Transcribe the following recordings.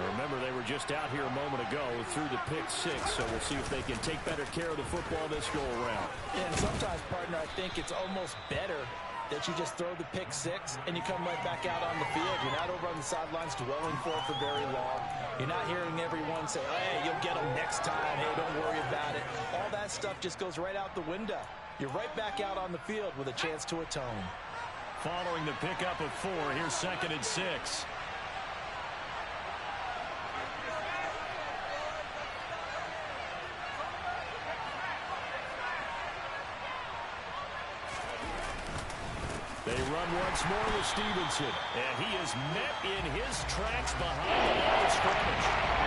Remember, they were just out here a moment ago through the pick six, so we'll see if they can take better care of the football this go-around. And sometimes, partner, I think it's almost better that you just throw the pick six and you come right back out on the field. You're not over on the sidelines dwelling for it for very long. You're not hearing everyone say, hey, you'll get them next time. Hey, don't worry about it. All that stuff just goes right out the window. You're right back out on the field with a chance to atone. Following the pickup of 4, here's 2nd and 6. They run once more with Stevenson. And he is met in his tracks behind the line of scrimmage.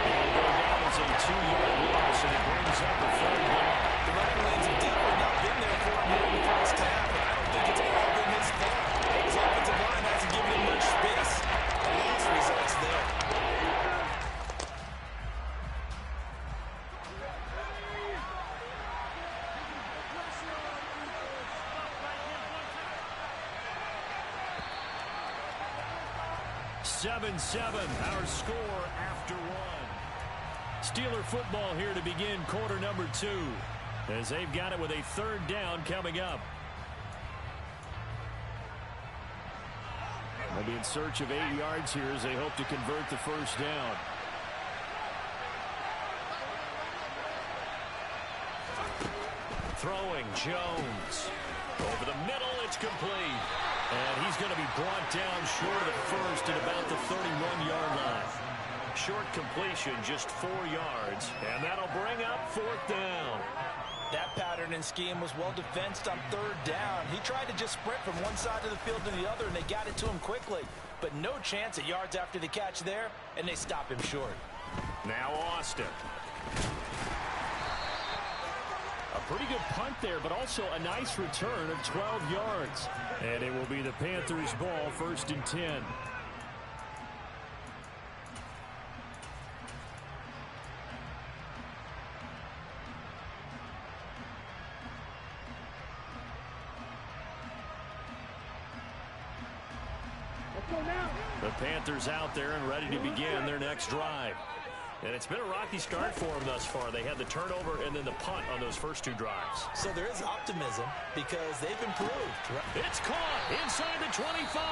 And go down as a 2-yard loss, and it brings up a 3rd down. The running lanes have definitely not been there for him here in the first half, and I don't think it's all been his fault. His offensive line hasn't given him much space. A loss results there. Our score after 1. Steeler football here to begin quarter number 2, as they've got it with a 3rd down coming up. They'll be in search of 8 yards here as they hope to convert the 1st down. Throwing Jones. Over the middle, it's complete. And he's going to be brought down short of the 1st at about the 31-yard line. Short completion, just 4 yards. And that'll bring up 4th down. That pattern and scheme was well defensed on 3rd down. He tried to just sprint from one side of the field to the other, and they got it to him quickly. But no chance at yards after the catch there, and they stop him short. Now Austin. A pretty good punt there, but also a nice return of 12 yards. And it will be the Panthers' ball, 1st and 10. The Panthers out there and ready to begin their next drive. And it's been a rocky start for them thus far. They had the turnover and then the punt on those first 2 drives. So there is optimism because they've improved. It's caught inside the 25.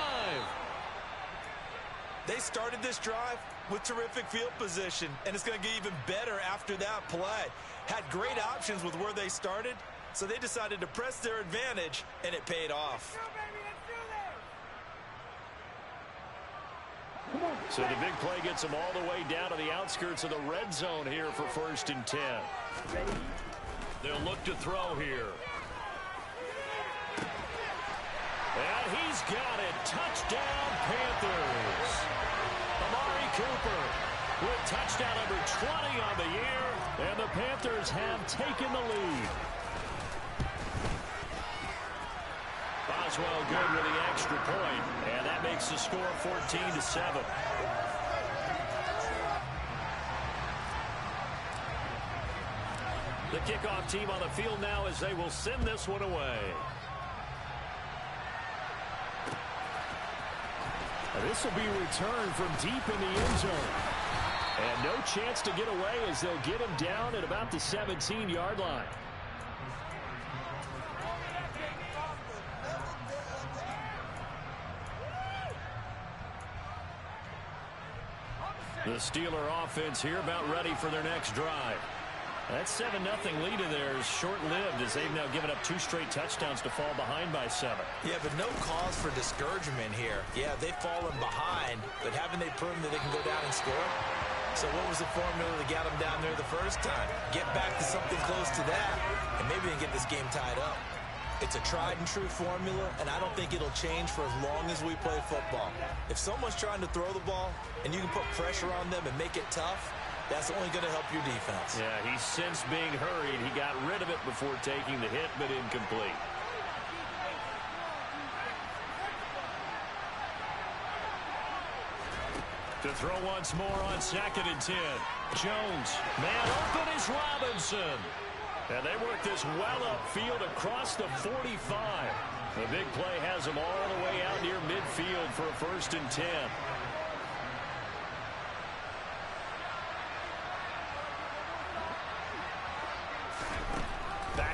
They started this drive with terrific field position, and it's going to get even better after that play. Had great options with where they started, so they decided to press their advantage, and it paid off. So the big play gets them all the way down to the outskirts of the red zone here for 1st and 10. They'll look to throw here. And he's got it. Touchdown, Panthers. Amari Cooper with touchdown number 20 on the year. And the Panthers have taken the lead. Boswell good with the extra point, and that makes the score 14-7. The kickoff team on the field now as they will send this one away. This will be returned from deep in the end zone. And no chance to get away as they'll get him down at about the 17-yard line. The Steeler offense here about ready for their next drive. That 7-0 lead of theirs short-lived as they've now given up 2 straight touchdowns to fall behind by 7. Yeah, but no cause for discouragement here. Yeah, they've fallen behind, but haven't they proven that they can go down and score? So what was the formula that got them down there the first time? Get back to something close to that, and maybe they can get this game tied up. It's a tried-and-true formula, and I don't think it'll change for as long as we play football. If someone's trying to throw the ball, and you can put pressure on them and make it tough, that's only going to help your defense. Yeah, he's since being hurried. He got rid of it before taking the hit, but incomplete. To throw once more on 2nd and 10. Jones, man open is Robinson. And they work this well upfield across the 45. The big play has them all the way out near midfield for a 1st and 10.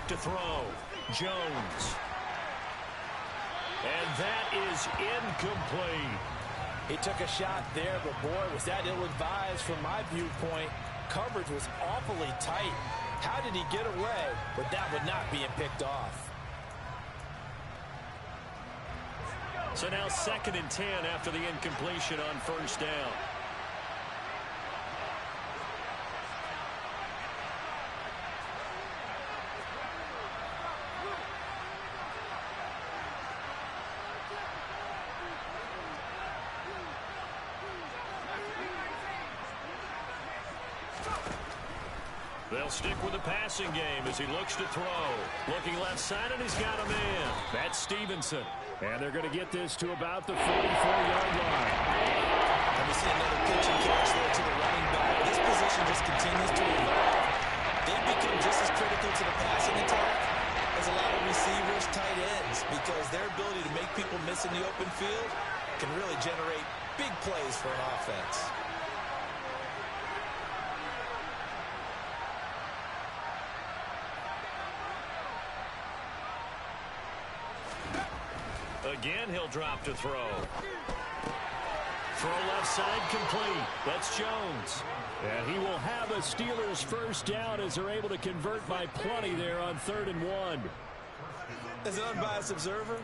to throw. Jones. And that is incomplete. He took a shot there, but boy, was that ill-advised from my viewpoint. Coverage was awfully tight. How did he get away with that one not being picked off? So now 2nd and 10 after the incompletion on first down. They'll stick with the passing game as he looks to throw. Looking left side, and he's got a man. That's Stevenson. And they're going to get this to about the 44-yard line. And we see another pitch and catch there to the running back. This position just continues to evolve. They've become just as critical to the passing attack as a lot of receivers, tight ends, because their ability to make people miss in the open field can really generate big plays for an offense. Again, he'll drop to throw. Throw left side complete. That's Jones. And he will have a Steelers first down as they're able to convert by plenty there on 3rd and 1. As an unbiased observer,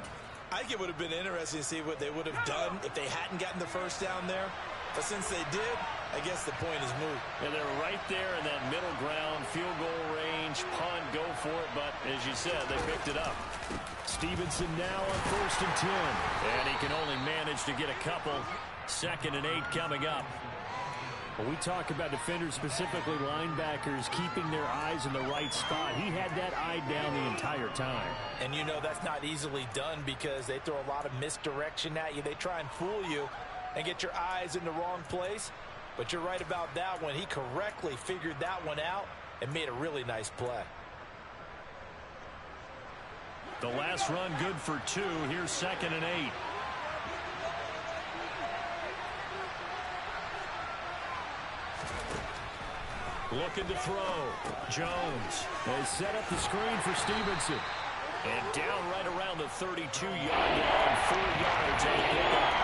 I think it would have been interesting to see what they would have done if they hadn't gotten the first down there. But since they did, I guess the point is moot. And they're right there in that middle ground, field goal range, punt, go for it. But as you said, they picked it up. Stevenson now on 1st and 10. And he can only manage to get a couple. 2nd and 8 coming up. When we talk about defenders, specifically linebackers, keeping their eyes in the right spot, he had that eye down the entire time. And you know that's not easily done because they throw a lot of misdirection at you. They try and fool you and get your eyes in the wrong place. But you're right about that one. He correctly figured that one out and made a really nice play. The last run good for 2. Here's 2nd and 8. Looking to throw. Jones. They set up the screen for Stevenson. And down right around the 32-yard line. 4 yards on the pickup.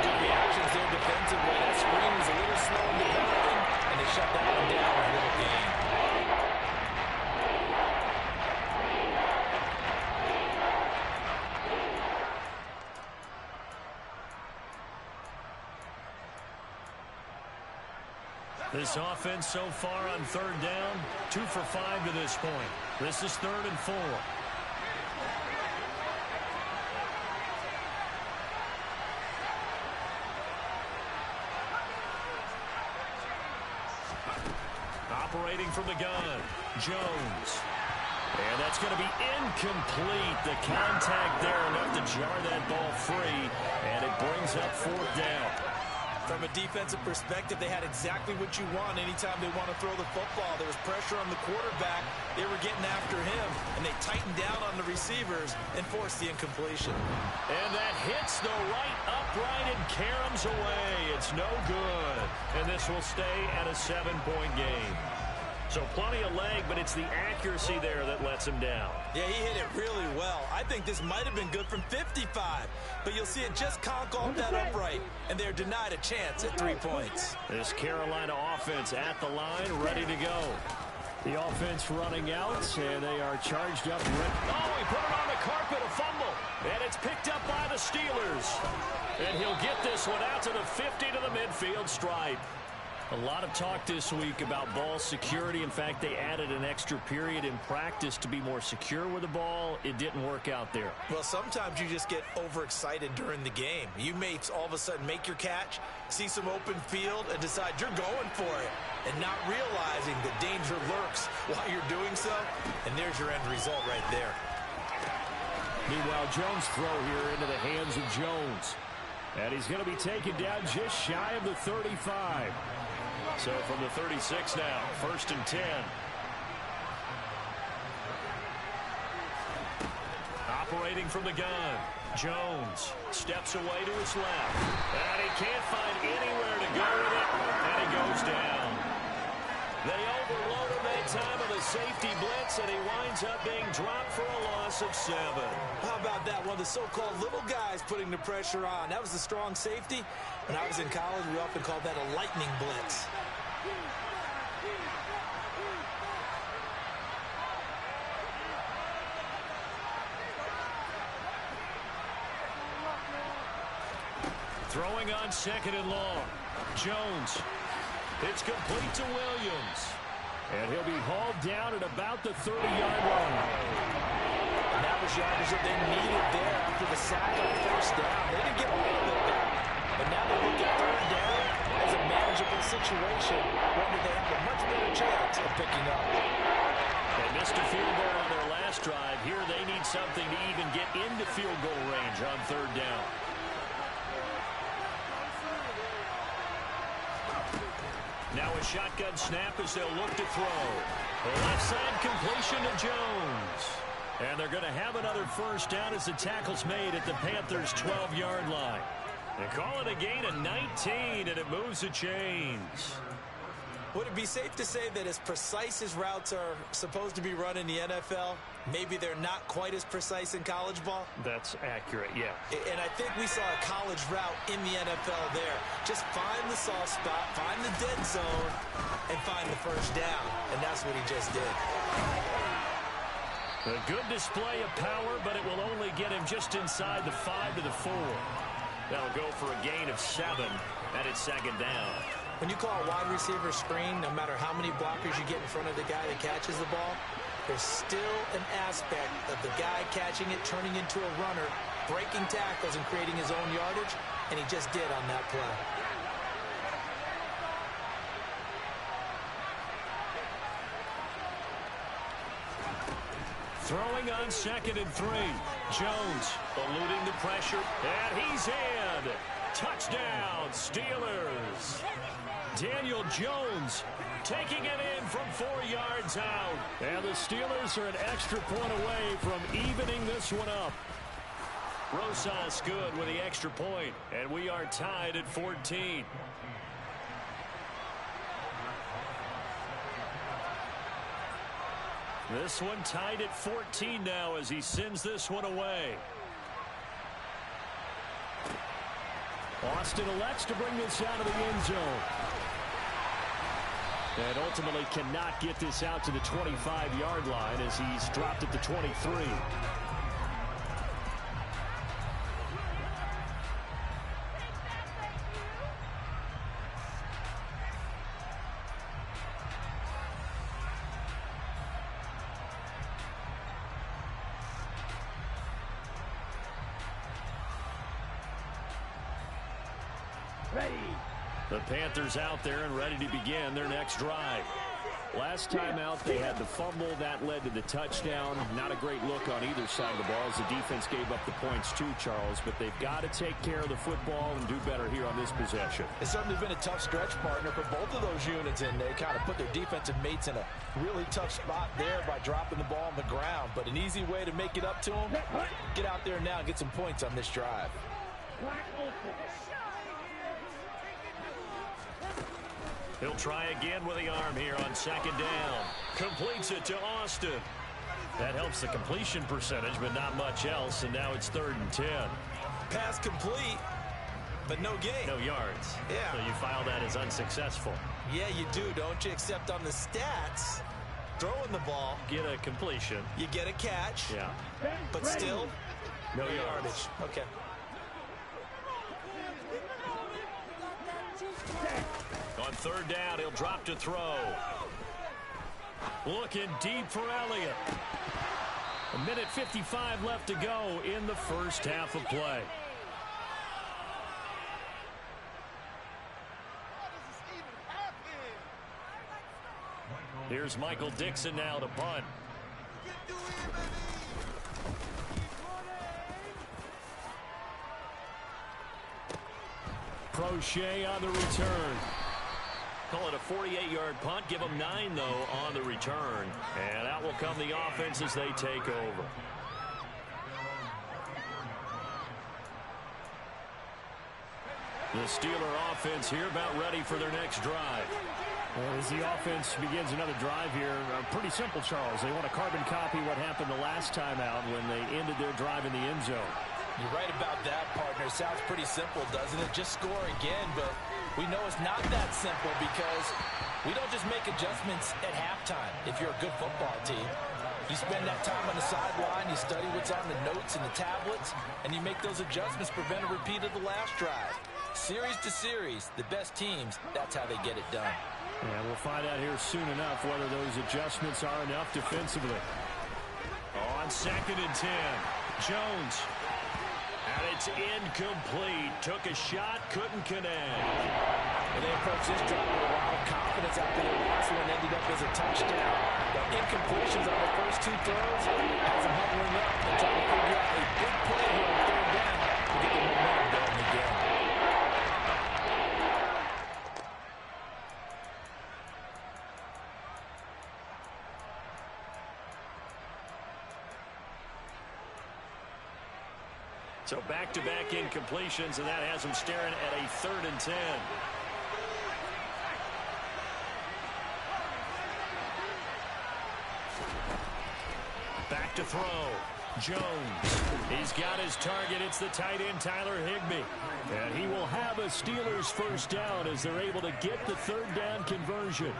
Good reactions there defensively. That screen was a little slow in developing, and they shut that one down with a little gain. This offense so far on 3rd down, 2 for 5 to this point. This is 3rd and 4. Operating from the gun, Jones. And that's going to be incomplete. The contact there enough to jar that ball free, and it brings up 4th down. From a defensive perspective, they had exactly what you want anytime they want to throw the football. There was pressure on the quarterback. They were getting after him, and they tightened down on the receivers and forced the incompletion. And that hits the right upright and caroms away. It's no good. And this will stay at a 7-point game. So plenty of leg, but it's the accuracy there that lets him down. Yeah, he hit it really well. I think this might have been good from 55, but you'll see it just conk off that upright, and they're denied a chance at 3 points. This Carolina offense at the line, ready to go. The offense running out, and they are charged up. Oh, he put it on the carpet, a fumble, and it's picked up by the Steelers. And he'll get this one out to the 50 to the midfield stripe. A lot of talk this week about ball security. In fact, they added an extra period in practice to be more secure with the ball. It didn't work out there. Well, sometimes you just get overexcited during the game. You may all of a sudden make your catch, see some open field, and decide you're going for it, and not realizing the danger lurks while you're doing so. And there's your end result right there. Meanwhile, Jones' throw here into the hands of Jones. And he's going to be taken down just shy of the 35. So from the 36 now, 1st and 10. Operating from the gun, Jones steps away to his left. And he can't find anywhere to go with it, and he goes down. They overload him that time of the the safety blitz, and he winds up being dropped for a loss of 7. How about that? One of the so-called little guys putting the pressure on. That was the strong safety. When I was in college, we often called that a lightning blitz. Throwing on 2nd and long. Jones. It's complete to Williams. And he'll be hauled down at about the 30-yard line. That was yardage that they needed there after the sack on 1st down. They didn't get all of it back. But now they look at 3rd down as a manageable situation, one that they have a much better chance of picking up. They missed a field goal on their last drive. Here they need something to even get into field goal range on 3rd down. Now a shotgun snap as they'll look to throw. The left side completion to Jones. And they're going to have another 1st down as the tackle's made at the Panthers' 12-yard line. They call it a gain of 19, and it moves the chains. Would it be safe to say that as precise as routes are supposed to be run in the NFL, maybe they're not quite as precise in college ball? That's accurate, yeah. And I think we saw a college route in the NFL there. Just find the soft spot, find the dead zone, and find the 1st down. And that's what he just did. A good display of power, but it will only get him just inside the 5 to the 4. That'll go for a gain of 7, and it's 2nd down. When you call a wide receiver screen, no matter how many blockers you get in front of the guy that catches the ball, there's still an aspect of the guy catching it, turning into a runner, breaking tackles and creating his own yardage, and he just did on that play. Throwing on 2nd and 3. Jones eluding the pressure, and he's in. Touchdown, Steelers. Daniel Jones taking it in from 4 yards out. And the Steelers are an extra point away from evening this one up. Rosas good with the extra point, and we are tied at 14. This one tied at 14 now as he sends this one away. Austin elects to bring this out of the end zone. And ultimately cannot get this out to the 25-yard line as he's dropped at the 23. The Panthers out there and ready to begin their next drive. Last time out, they had the fumble. That led to the touchdown. Not a great look on either side of the ball as the defense gave up the points too, Charles. But they've got to take care of the football and do better here on this possession. It's certainly been a tough stretch, partner, for both of those units, and they kind of put their defensive mates in a really tough spot there by dropping the ball on the ground. But an easy way to make it up to them, get out there now and get some points on this drive. He'll try again with the arm here on 2nd down. Completes it to Austin. That helps the completion percentage, but not much else, and now it's 3rd and 10. Pass complete, but no gain. No yards. Yeah. So you file that as unsuccessful. Yeah, you do, don't you? Except on the stats, throwing the ball, Get a completion. you get a catch, Yeah. but still, No no yards. yardage. Okay. On 3rd down, he'll drop to throw. Looking deep for Elliott. 1:55 left to go in the first half of play. Here's Michael Dixon now to punt. Prochet on the return. Call it a 48-yard punt. Give them 9, though, on the return. And out will come the offense as they take over. The Steeler offense here about ready for their next drive. As the offense begins another drive here, pretty simple, Charles. They want to carbon copy what happened the last time out when they ended their drive in the end zone. You're right about that, partner. Sounds pretty simple, doesn't it? Just score again, but we know it's not that simple because we don't just make adjustments at halftime if you're a good football team. You spend that time on the sideline, you study what's on the notes and the tablets, and you make those adjustments, prevent a repeat of the last drive. Series to series, the best teams, that's how they get it done. And we'll find out here soon enough whether those adjustments are enough defensively. On 2nd and 10, Jones. And it's incomplete. Took a shot, couldn't connect. And they approached this drive with a lot of confidence after the last one ended up as a touchdown. The incompletions on the first two throws has them huddling up and trying to figure out a big play here on 3rd down to get the momentum going again. So back-to-back incompletions, and that has them staring at a 3rd and 10. Back to throw. Jones. He's got his target. It's the tight end, Tyler Higbee. And he will have a Steelers first down as they're able to get the 3rd down conversion.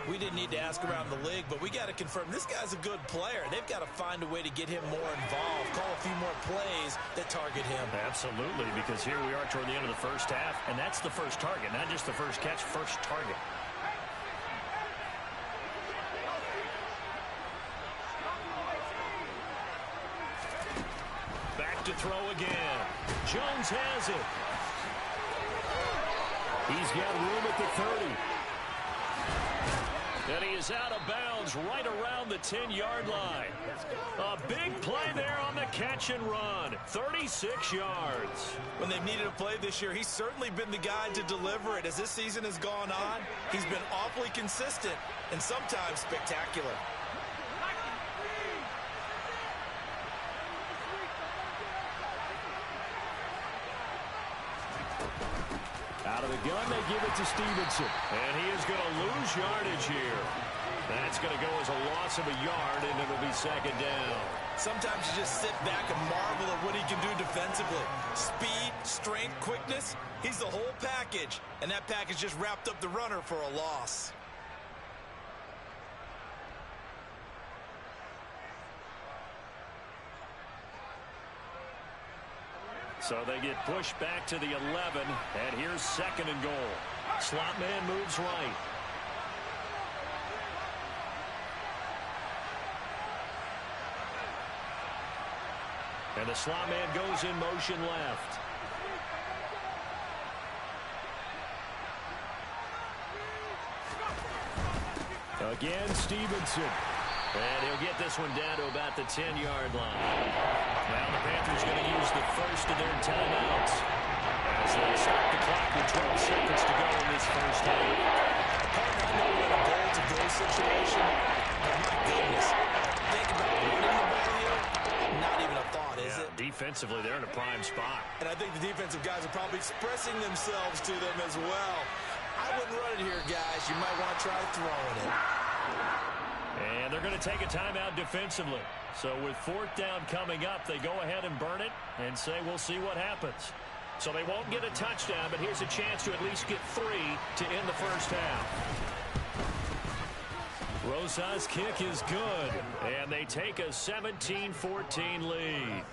We didn't need to ask around the league, but we got to confirm this guy's a good player. They've got to find a way to get him more involved, call a few more plays that target him. Absolutely, because here we are toward the end of the first half, and that's the first target, not just the first catch, first target. Back to throw again. Jones has it. He's got room at the 30. And he is out of bounds right around the 10-yard line. A big play there on the catch and run. 36 yards. When they've needed a play this year, he's certainly been the guy to deliver it. As this season has gone on, he's been awfully consistent and sometimes spectacular. Out of the gun, they give it to Stevenson. And he is going to lose yardage here. That's going to go as a loss of a yard, and it'll be 2nd down. Sometimes you just sit back and marvel at what he can do defensively. Speed, strength, quickness, he's the whole package. And that package just wrapped up the runner for a loss. So they get pushed back to the 11, and here's 2nd and goal. Slot man moves right. And the slot man goes in motion left. Again, Stevenson. And he'll get this one down to about the 10-yard line. Now the Panthers going to use the first of their timeouts as they start the clock with 12 seconds to go in this first half. I know we're in a goal-to-go situation, but my goodness, think about running the ball here. Not even a thought, is it? Defensively, they're in a prime spot. And I think the defensive guys are probably expressing themselves to them as well. I wouldn't run it here, guys. You might want to try throwing it. And they're going to take a timeout defensively. So with 4th down coming up, they go ahead and burn it and say we'll see what happens. So they won't get a touchdown, but here's a chance to at least get 3 to end the first half. Rosa's kick is good, and they take a 17-14 lead.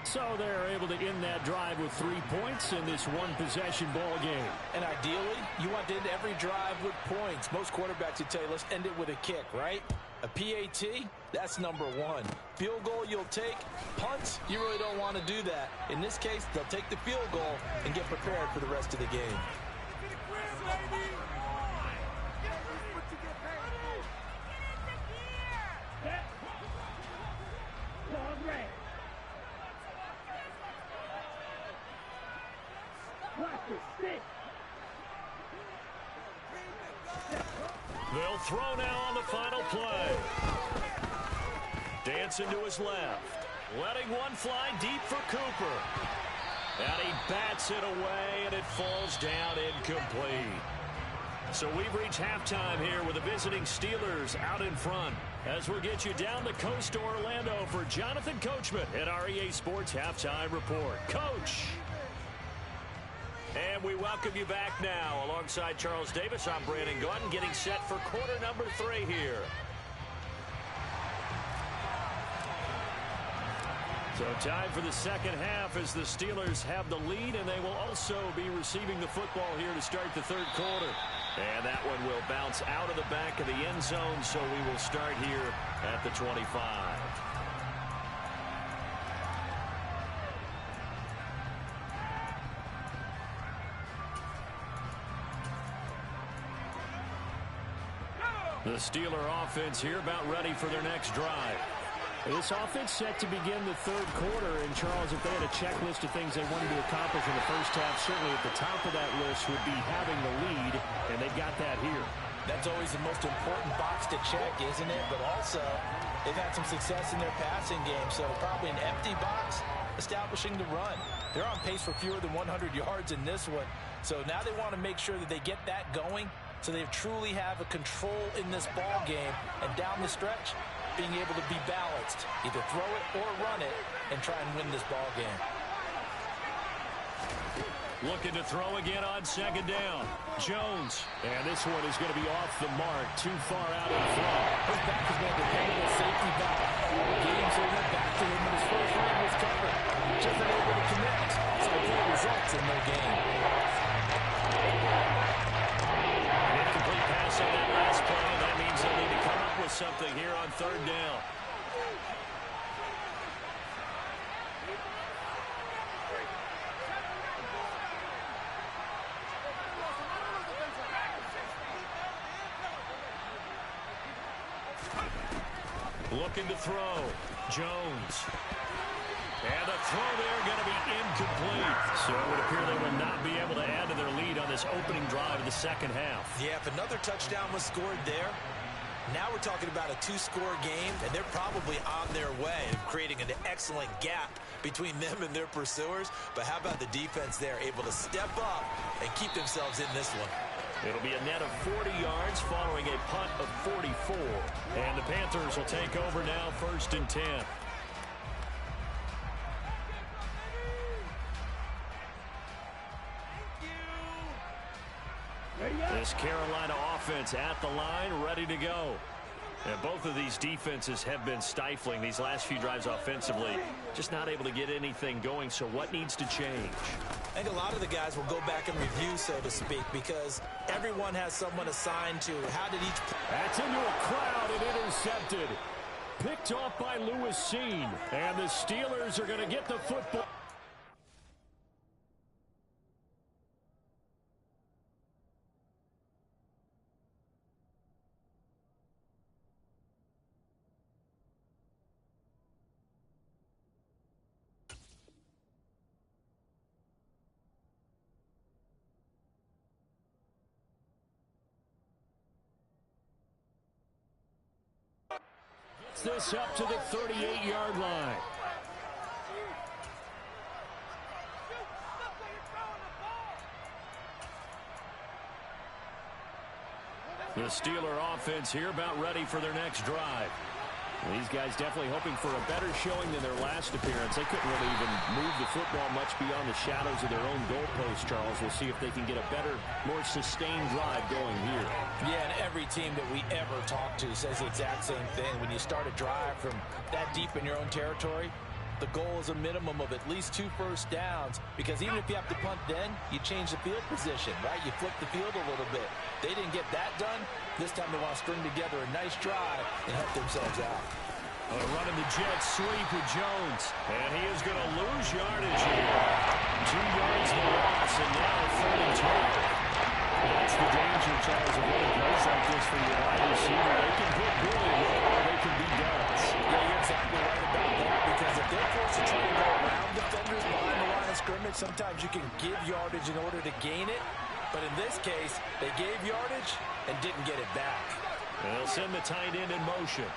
So they're able to end that drive with 3 points in this one-possession ball game. And ideally, you want to end every drive with points. Most quarterbacks would tell you, let's end it with a kick, right? A PAT, that's number 1. Field goal you'll take. Punts, you really don't want to do that. In this case, they'll take the field goal and get prepared for the rest of the game. They'll throw now on the final play. Dancing to his left. Letting one fly deep for Cooper. And he bats it away, and it falls down incomplete. So we've reached halftime here with the visiting Steelers out in front. As we'll get you down the coast to Orlando for Jonathan Coachman at our EA Sports Halftime Report. Coach! And we welcome you back now. Alongside Charles Davis, I'm Brandon Gaudin, getting set for quarter number 3 here. So time for the second half as the Steelers have the lead, and they will also be receiving the football here to start the third quarter. And that one will bounce out of the back of the end zone, so we will start here at the 25. The Steeler offense here about ready for their next drive. This offense set to begin the third quarter, and Charles, if they had a checklist of things they wanted to accomplish in the first half, certainly at the top of that list would be having the lead, and they've got that here. That's always the most important box to check, isn't it? But also, they've had some success in their passing game, so probably an empty box establishing the run. They're on pace for fewer than 100 yards in this one, so now they want to make sure that they get that going so they truly have a control in this ball game, and down the stretch, being able to be balanced, either throw it or run it, and try and win this ball game. Looking to throw again on second down. Jones. And this one is going to be off the mark, too far out in front. His back has been a dependable safety back. Games that went back to him when his first read was covered. Just unable to connect. So the play results in no gain. An incomplete pass on that last play, and that means they'll need to come up with something here on third down. Looking to throw. Jones. And the throw there going to be incomplete. So it would appear they will not be able to add to their lead on this opening drive of the second half. Yeah, if another touchdown was scored there, now we're talking about a 2-score game, and they're probably on their way of creating an excellent gap between them and their pursuers. But how about the defense there, able to step up and keep themselves in this one? It'll be a net of 40 yards following a punt of 44. And the Panthers will take over now, 1st and 10. This Carolina offense at the line, ready to go. And both of these defenses have been stifling these last few drives offensively. Just not able to get anything going, so what needs to change? I think a lot of the guys will go back and review, so to speak, because everyone has someone assigned to how did each... That's into a crowd and intercepted. Picked off by Lewis Cine. And the Steelers are going to get the football. This up to the 38-yard line. The Steeler offense here about ready for their next drive. These guys definitely hoping for a better showing than their last appearance. They couldn't really even move the football much beyond the shadows of their own goalpost, Charles. We'll see if they can get a better, more sustained drive going here. Yeah, and every team that we ever talk to says the exact same thing. When you start a drive from that deep in your own territory, the goal is a minimum of at least 2 first downs, because even if you have to punt then, you change the field position, right? You flip the field a little bit. They didn't get that done. This time they want to string together a nice drive and help themselves out. Running the jet sweep with Jones. And he is going to lose yardage here. 2 yards the loss, and now 3rd and 12. That's the danger, Charles, of running plays like this for your wide receiver. They can hit really well, or they can be duds. Yeah, you're exactly right about that, because if they're forced to try to go around defenders behind the line of scrimmage, sometimes you can give yardage in order to gain it. But in this case, they gave yardage and didn't get it back. They'll send the tight end in motion.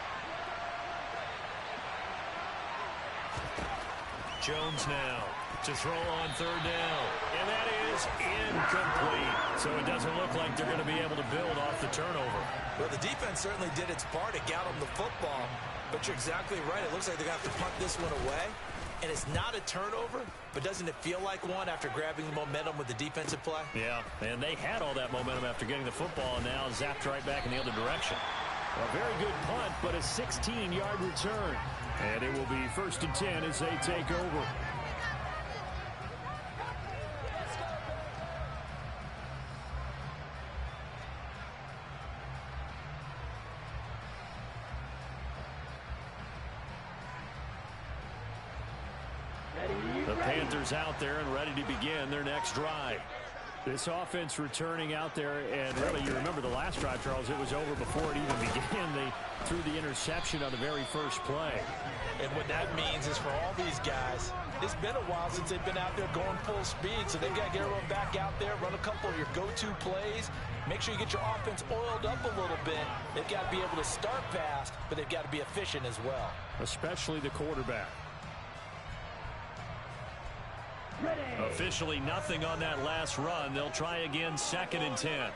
Jones now. to throw on third down. And that is incomplete. So it doesn't look like they're going to be able to build off the turnover. Well, the defense certainly did its part. It got them the football. But you're exactly right. It looks like they're going to have to punt this one away. And it's not a turnover, but doesn't it feel like one after grabbing the momentum with the defensive play? Yeah, and they had all that momentum after getting the football and now zapped right back in the other direction. A very good punt, but a 16-yard return. And it will be 1st and 10 as they take over. The Panthers out there and ready to begin their next drive. This offense returning out there, and really, you remember the last drive, Charles, it was over before it even began. They threw the interception on the very first play. And what that means is for all these guys, it's been a while since they've been out there going full speed, so they've got to get everyone back out there, run a couple of your go-to plays, make sure you get your offense oiled up a little bit. They've got to be able to start fast, but they've got to be efficient as well. Especially the quarterback. Officially nothing on that last run. They'll try again, 2nd and 10.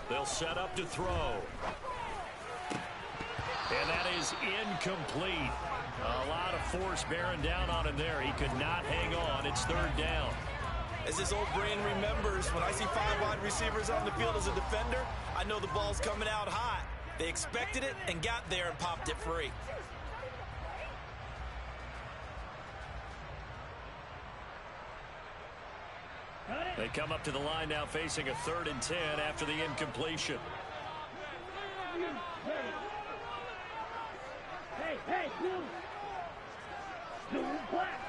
They'll set up to throw. And that is incomplete. A lot of force bearing down on him there. He could not hang on. It's 3rd down. As this old brain remembers, when I see 5 wide receivers on the field as a defender, I know the ball's coming out hot. They expected it and got there and popped it free. They come up to the line now facing a 3rd and 10 after the incompletion. Hey, blue black.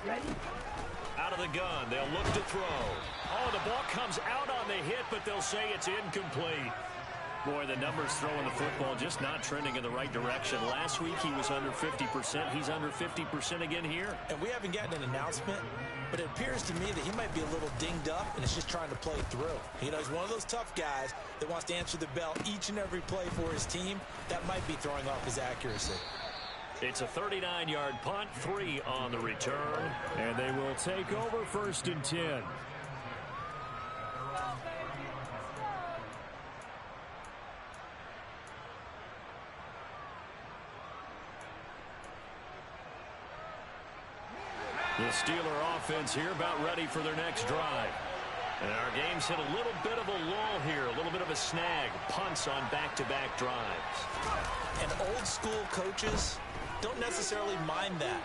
Ready? Out of the gun, they'll look to throw. Oh, the ball comes out on the hit, but they'll say it's incomplete. Boy, the numbers throwing the football just not trending in the right direction. Last week he was under 50%. He's under 50% again here. And we haven't gotten an announcement, but it appears to me that he might be a little dinged up and is just trying to play through. You know, he's one of those tough guys that wants to answer the bell each and every play for his team. That might be throwing off his accuracy. It's a 39-yard punt, 3 on the return. And they will take over 1st and 10. The Steeler offense here about ready for their next drive. And our game's hit a little bit of a lull here, a little bit of a snag. Punts on back-to-back drives. And old school coaches don't necessarily mind that.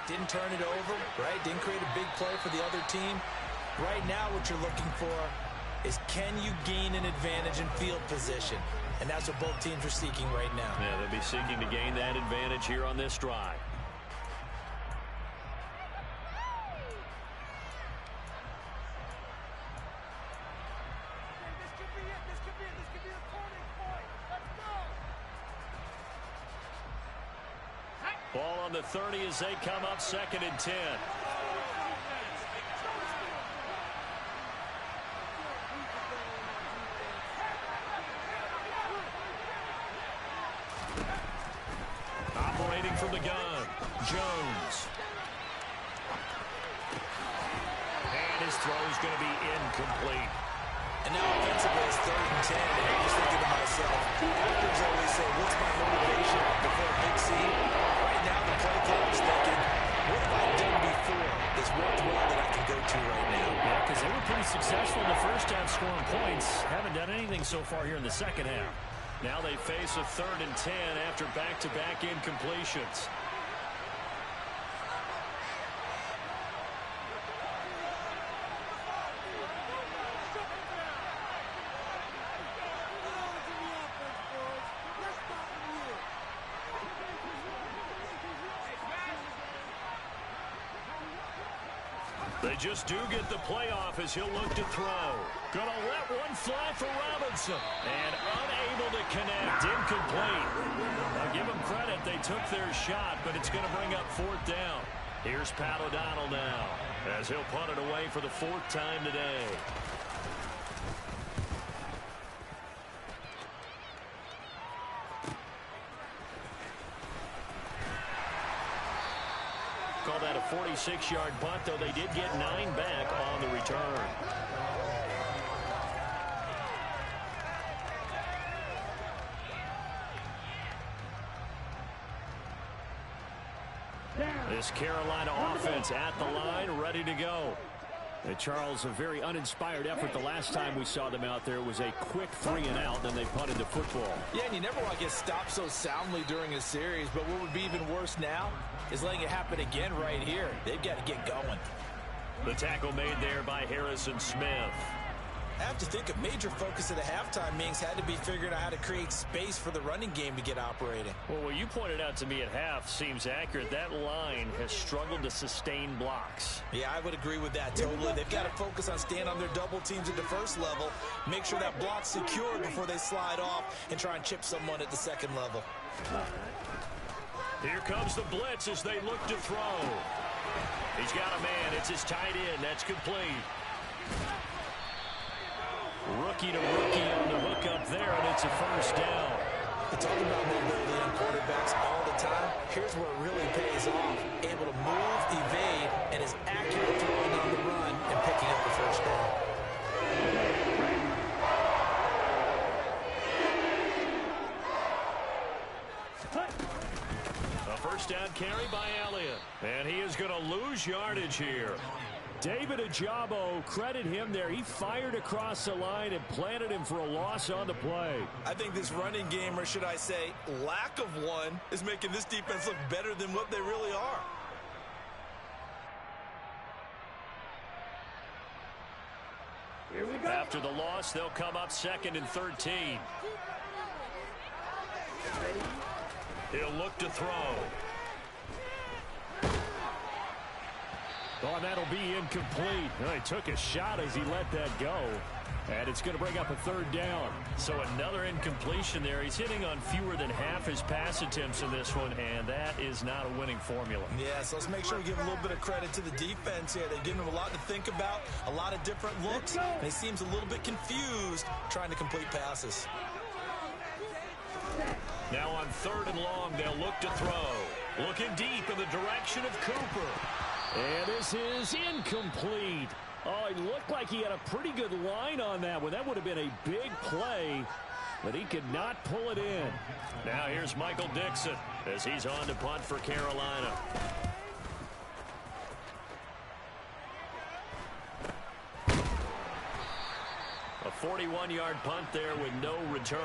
Didn't turn it over, right? Didn't create a big play for the other team. Right now what you're looking for is, can you gain an advantage in field position? And that's what both teams are seeking right now. Yeah, they'll be seeking to gain that advantage here on this drive. Ball on the 30 as they come up 2nd and 10. Operating from the gun, Jones. And his throw is going to be incomplete. And now offensively it's 3rd and 10. And I'm just thinking to myself, actors always say, what's my motivation before a big scene? Right now the play clock is thinking, what have I done before that's worked well that I can go to right now? Yeah, because they were pretty successful in the first half scoring points. Haven't done anything so far here in the second half. Now they face a 3rd and 10 after back-to-back incompletions. They just do get the playoff as he'll look to throw. Gonna let one fly for Robinson. And unable to connect. Incomplete. I'll give them credit. They took their shot, but it's going to bring up 4th down. Here's Pat O'Donnell now as he'll punt it away for the 4th time today. Call that a 46-yard punt, though they did get 9 back on the return. This Carolina offense at the line, ready to go. And Charles, a very uninspired effort the last time we saw them out there. It was a quick 3-and-out, then they punted the football. Yeah, and you never want to get stopped so soundly during a series, but what would be even worse now is letting it happen again right here. They've got to get going. The tackle made there by Harrison Smith. I have to think a major focus of the halftime meetings had to be figuring out how to create space for the running game to get operating. Well, what you pointed out to me at half seems accurate. That line has struggled to sustain blocks. Yeah, I would agree with that totally. They've got to focus on staying on their double teams at the first level, make sure that block's secure before they slide off and try and chip someone at the second level. Here comes the blitz as they look to throw. He's got a man. It's his tight end. That's complete. Rookie to rookie on the hook up there, and it's a first down. We talk about mobility on quarterbacks all the time. Here's where it really pays off. Able to move, evade, and is accurate throwing on the run and picking up the first down. A first down carry by Elliott. And he is going to lose yardage here. David Ojabo, credit him there. He fired across the line and planted him for a loss on the play. I think this running game, or should I say lack of one, is making this defense look better than what they really are. Here we go. After the loss, they'll come up 2nd and 13. He'll look to throw. Oh, that'll be incomplete. He took a shot as he let that go. And it's going to bring up a 3rd down. So another incompletion there. He's hitting on fewer than half his pass attempts in this one, and that is not a winning formula. Yeah, so let's make sure we give a little bit of credit to the defense here. They've given him a lot to think about, a lot of different looks, and he seems a little bit confused trying to complete passes. Now on 3rd and long, they'll look to throw. Looking deep in the direction of Cooper. And this is incomplete. Oh, it looked like he had a pretty good line on that one. That would have been a big play, but he could not pull it in. Now here's Michael Dixon as he's on to punt for Carolina. A 41-yard punt there with no return.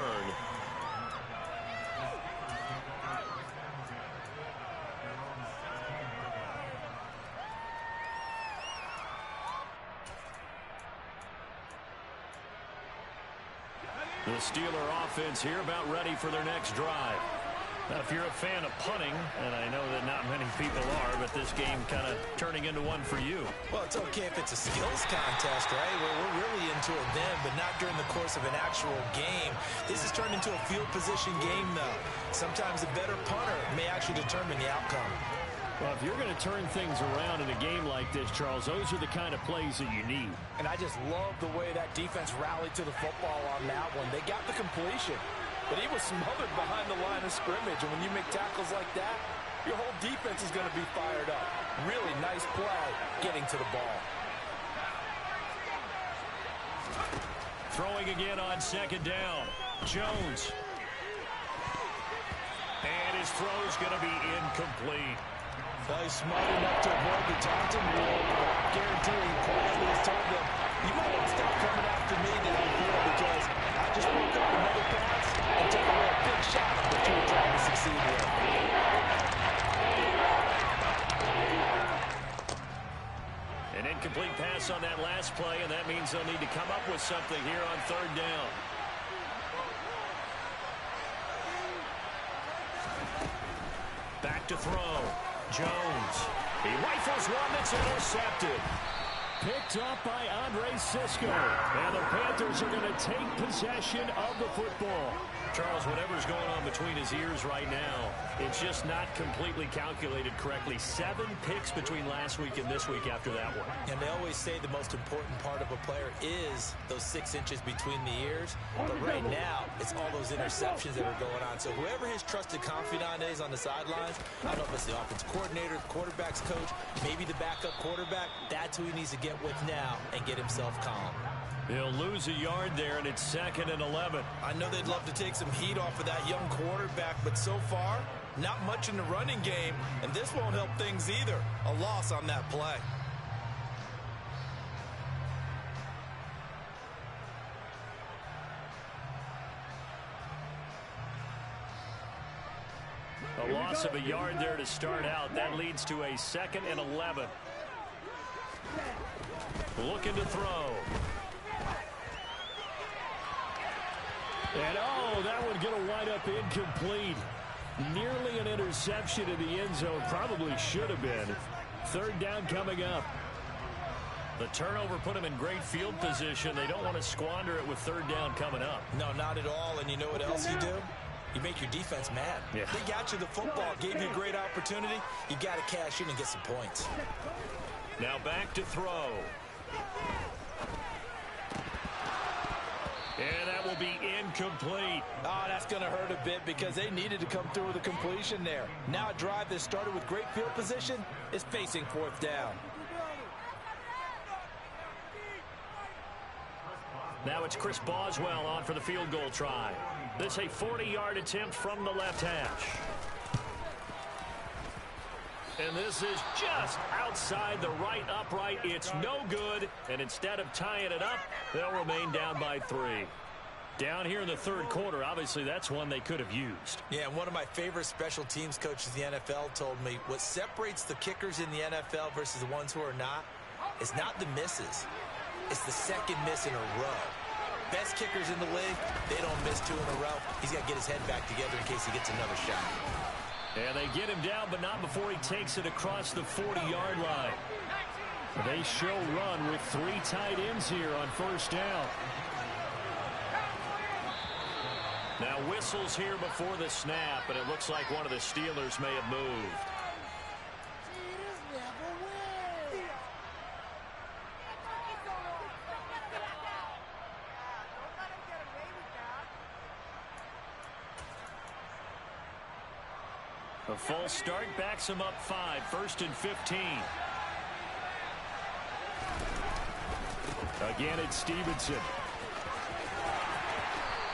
The Steeler offense here about ready for their next drive. Now, if you're a fan of punting, and I know that not many people are, but this game kind of turning into one for you. Well, it's okay if it's a skills contest, right? We're really into it then, but not during the course of an actual game. This has turned into a field position game, though. Sometimes a better punter may actually determine the outcome. Well, if you're going to turn things around in a game like this, Charles, those are the kind of plays that you need. And I just love the way that defense rallied to the football on that one. They got the completion, but he was smothered behind the line of scrimmage. And when you make tackles like that, your whole defense is going to be fired up. Really nice play getting to the ball. Throwing again on 2nd down. Jones. And his throw's going to be incomplete. Well, he's smart enough to avoid the taunting rule. I guarantee he quietly has told them, you might want to stop coming after me downfield because I just broke up another pass and took away a big shot that you were trying to succeed with. An incomplete pass on that last play, and that means they'll need to come up with something here on 3rd down. Back to throw. Jones. He rifles one that's intercepted. Picked up by Andre Cisco. And the Panthers are going to take possession of the football. Charles, whatever's going on between his ears right now, it's just not completely calculated correctly. 7 picks between last week and this week after that one. And they always say the most important part of a player is those 6 inches between the ears. But right now, it's all those interceptions that are going on. So whoever his trusted confidant is on the sidelines, I don't know if it's the offense coordinator, the quarterback's coach, maybe the backup quarterback, that's who he needs to get with now and get himself calm. He'll lose a yard there, and it's 2nd and 11. I know they'd love to take some heat off of that young quarterback, but so far, not much in the running game, and this won't help things either. A loss on that play. A loss of a yard there to start out. That leads to a 2nd and 11. Looking to throw. And oh, that one going to wind up incomplete. Nearly an interception in the end zone. Probably should have been. 3rd down coming up. The turnover put him in great field position. They don't want to squander it with 3rd down coming up. No, not at all. And you know what else you do? You make your defense mad. Yeah. They got you the football, gave you a great opportunity. You got to cash in and get some points. Now back to throw. And that will be incomplete. Oh, that's going to hurt a bit because they needed to come through with a completion there. Now a drive that started with great field position is facing 4th down. Now it's Chris Boswell on for the field goal try. This a 40-yard attempt from the left hash. And this is just outside the right upright. It's no good. And instead of tying it up, they'll remain down by 3. Down here in the 3rd quarter, obviously that's one they could have used. Yeah, and one of my favorite special teams coaches in the NFL told me what separates the kickers in the NFL versus the ones who are not is not the misses. It's the 2nd miss in a row. Best kickers in the league, they don't miss 2 in a row. He's got to get his head back together in case he gets another shot. And they get him down, but not before he takes it across the 40-yard line. They show run with 3 tight ends here on 1st down. Now whistles here before the snap, and it looks like one of the Steelers may have moved. A full start backs him up 5, 1st and 15. Again, it's Stevenson.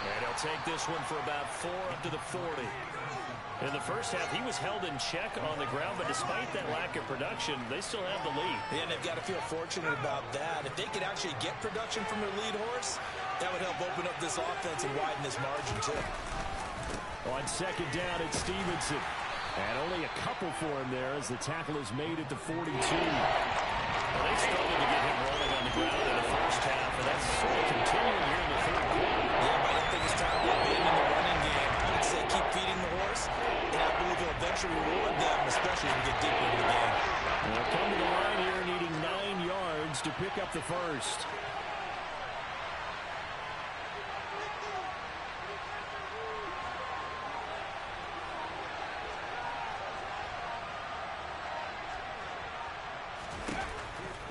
And he'll take this one for about 4 up to the 40. In the first half, he was held in check on the ground, but despite that lack of production, they still have the lead. Yeah, and they've got to feel fortunate about that. If they could actually get production from their lead horse, that would help open up this offense and widen this margin, too. On 2nd down, it's Stevenson. And only a couple for him there as the tackle is made at the 42. Well, they struggled to get him rolling on the ground in the first half, and that's sort of continuing here in the 3rd quarter. Yeah, but I don't think it's time to abandon the running game. I would say keep feeding the horse, and I believe he'll eventually reward them, especially when we get deeper into the game. They'll come to the line here needing 9 yards to pick up the first.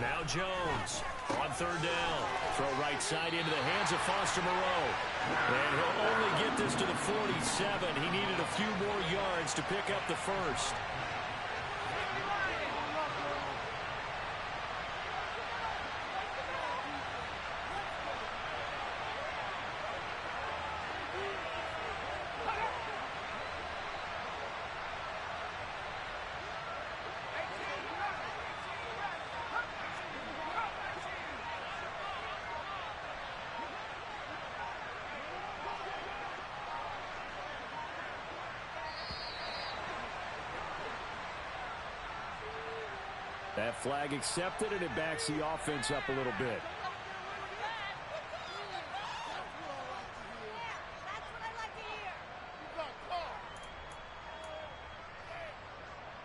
Now Jones on 3rd down. Throw right side into the hands of Foster Moreau. And he'll only get this to the 47. He needed a few more yards to pick up the first. That flag accepted, and it backs the offense up a little bit.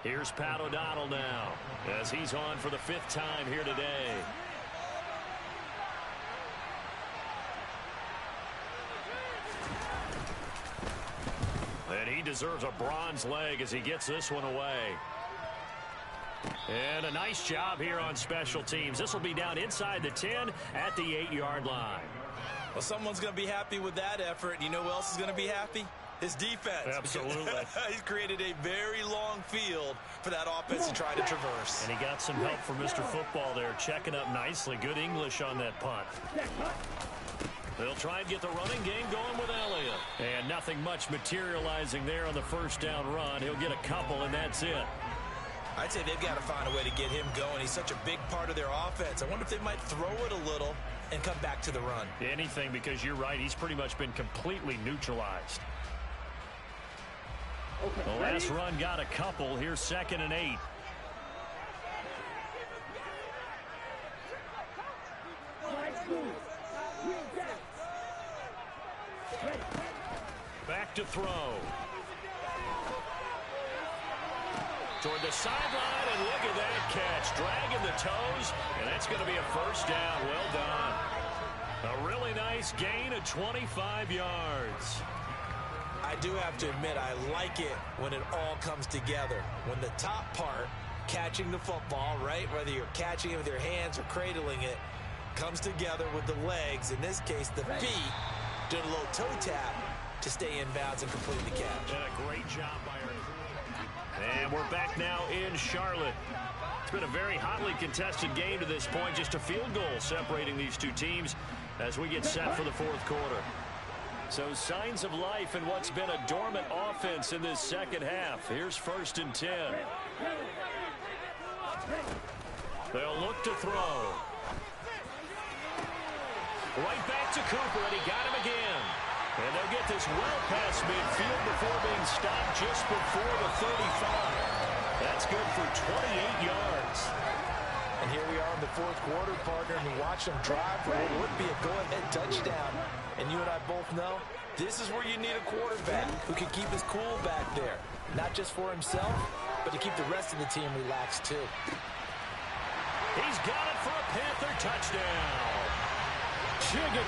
Here's Pat O'Donnell now as he's on for the 5th time here today. deserves a bronze leg as he gets this one away. And a nice job here on special teams. This will be down inside the 10 at the 8-yard line. Well, someone's going to be happy with that effort. You know who else is going to be happy? His defense. Absolutely. He's created a very long field for that offense to try to traverse. And he got some help from Mr. Football there, checking up nicely. Good English on that punt. They'll try and get the running game going with Elliott. And nothing much materializing there on the first down run. He'll get a couple, and that's it. I'd say they've got to find a way to get him going. He's such a big part of their offense. I wonder if they might throw it a little and come back to the run. Anything, because you're right. He's pretty much been completely neutralized. The last run got a couple. Here's 2nd and 8. Back to throw. Toward the sideline, and look at that catch. Dragging the toes, and that's going to be a first down. Well done. A really nice gain of 25 yards. I do have to admit, I like it when it all comes together. When the top part, catching the football, right, whether you're catching it with your hands or cradling it, comes together with the legs, in this case the feet, doing a little toe tap to stay in bounds and complete the catch. And a great job by her. And we're back now in Charlotte. It's been a very hotly contested game to this point. Just a field goal separating these two teams as we get set for the fourth quarter. So signs of life in what's been a dormant offense in this second half. Here's 1st and 10. They'll look to throw. Right back to Cooper, and he got him again. And they'll get this well past midfield before being stopped just before the 35. That's good for 28 yards. And here we are in the fourth quarter, partner, and you watch them drive for what would be a go-ahead touchdown. And you and I both know this is where you need a quarterback who can keep his cool back there. Not just for himself, but to keep the rest of the team relaxed, too. He's got it for a Panther touchdown. Chigga,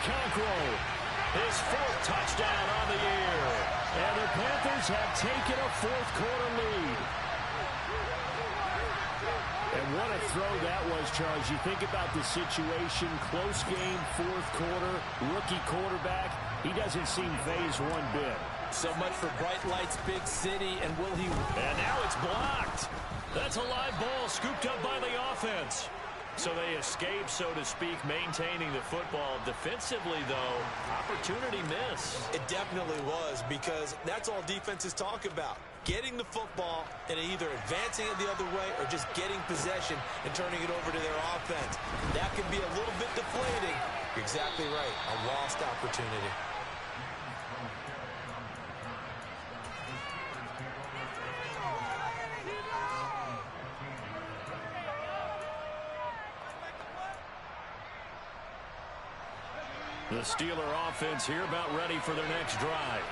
his 4th touchdown on the year. And the Panthers have taken a fourth quarter lead. And what a throw that was, Charles. You think about the situation, close game, fourth quarter, rookie quarterback. He doesn't seem phased one bit. So much for bright lights, big city, and will he... And now it's blocked. That's a live ball scooped up by the offense. So they escape, so to speak, maintaining the football. Defensively, though, opportunity miss. It definitely was, because that's all defenses talk about. Getting the football and either advancing it the other way or just getting possession and turning it over to their offense. That can be a little bit deflating. You're exactly right. A lost opportunity. The Steeler offense here about ready for their next drive.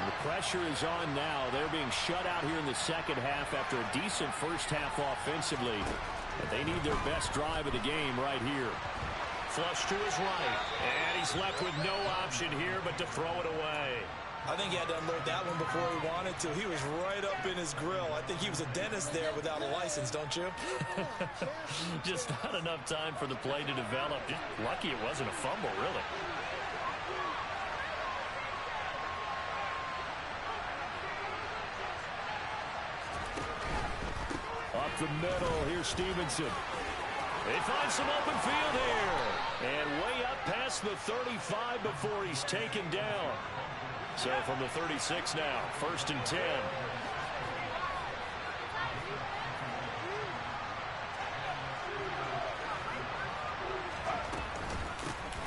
The pressure is on now. They're being shut out here in the second half after a decent first half offensively. But they need their best drive of the game right here. Flush to his right. And he's left with no option here but to throw it away. I think he had to unload that one before he wanted to. He was right up in his grill. I think he was a dentist there without a license, don't you? Just not enough time for the play to develop. Just lucky it wasn't a fumble, really. Up the middle, here's Stevenson. They find some open field here. And way up past the 35 before he's taken down. So from the 36 now, 1st and 10.